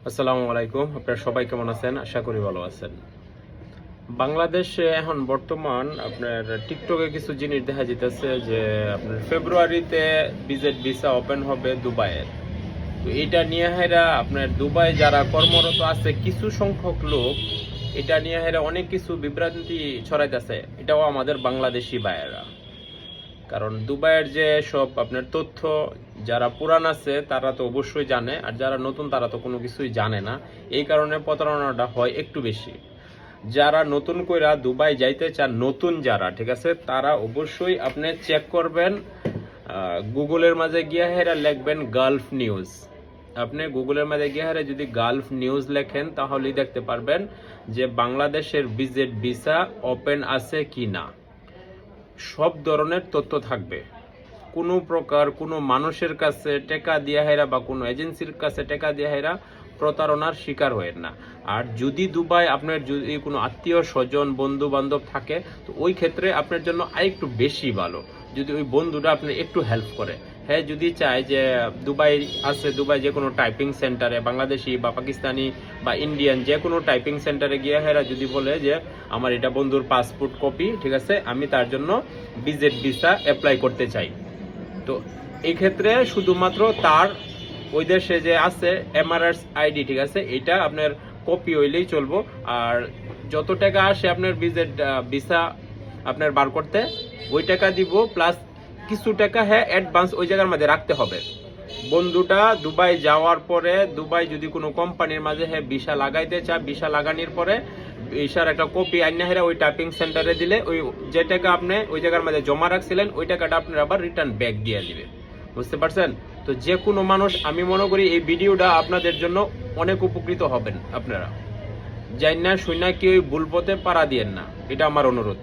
আসসালামু আলাইকুম। আপনারা সবাই কেমন আছেন? আশা করি ভালো আছেন। বাংলাদেশে এখন বর্তমান আপনার টিকটকে কিছু জিনিস দেখা যাইতেছে যে আপনার ফেব্রুয়ারিতে ভিজিট ভিসা ওপেন হবে দুবাইয়ের। তো এটা নিয়ে হেরা আপনার দুবাই যারা কর্মরত আছে কিছু সংখ্যক লোক এটা নিয়ে হেরা অনেক কিছু বিভ্রান্তি ছড়াইতেছে। এটাও আমাদের বাংলাদেশি ভাইয়েরা। কারণ দুবাইয়ের যে সব আপনার তথ্য যারা পুরান আছে তারা তো অবশ্যই জানে, আর যারা নতুন তারা তো কোনো কিছুই জানে না। এই কারণে প্রতারণাটা হয় একটু বেশি। যারা নতুন কইরা দুবাই যাইতে চান, নতুন যারা, ঠিক আছে, তারা অবশ্যই আপনি চেক করবেন গুগলের মাঝে গিয়ে হেরা লিখবেন গালফ নিউজ। আপনি গুগলের মাঝে গিয়ে হেরা যদি গালফ নিউজ লেখেন তাহলেই দেখতে পারবেন যে বাংলাদেশের ভিজিট ভিসা ওপেন আছে কি না। সব ধরনের তথ্য থাকবে। কোনো প্রকার কোনো মানুষের কাছে টাকা দিয়া হেরা বা কোনো এজেন্সির কাছে টাকা দিয়া হেরা প্রতারণার শিকার হয়েন না। আর যদি দুবাই আপনার যদি কোনো আত্মীয় স্বজন বন্ধু বান্ধব থাকে, তো ওই ক্ষেত্রে আপনার জন্য আরেকটু বেশি ভালো যদি ওই বন্ধুটা আপনার একটু হেল্প করে। হ্যাঁ, যদি চায় যে দুবাই আছে, দুবাই যে কোনো টাইপিং সেন্টারে বাংলাদেশি বা পাকিস্তানি বা ইন্ডিয়ান যে কোনো টাইপিং সেন্টারে গিয়ে হেরা যদি বলে যে আমার এটা বন্ধুর পাসপোর্ট কপি, ঠিক আছে, আমি তার জন্য ভিজিট ভিসা অ্যাপ্লাই করতে চাই, তো এই ক্ষেত্রে শুধুমাত্র তার ওই দেশে যে আছে এমআরএস আইডি, ঠিক আছে, এটা আপনার কপি হইলেই চলবো। আর যত টাকা আসে আপনার ভিজিট ভিসা আপনার বার করতে, ওই টাকা দিব প্লাস কিছু টাকা হ্যাঁ অ্যাডভান্স ওই জায়গার মধ্যে রাখতে হবে। বন্ধুটা দুবাই যাওয়ার পরে দুবাই যদি কোনো কোম্পানির মাঝে হ্যাঁ ভিসা লাগাইতে চায়, ভিসা লাগানোর পরে ভিসার একটা কপি আইনা হেরা ওই টাইপিং সেন্টারে দিলে ওই যে টাকা আপনি ওই জায়গার মধ্যে জমা রাখছিলেন ওই টাকাটা আপনার আবার রিটার্ন ব্যাক দিয়ে দিবে। বুঝতে পারছেন? তো যে কোনো মানুষ, আমি মনে করি এই ভিডিওটা আপনাদের জন্য অনেক উপকৃত হবেন। আপনারা যাই না শুই না কেউ ভুল পথে পাড়া দিয়েন না, এটা আমার অনুরোধ।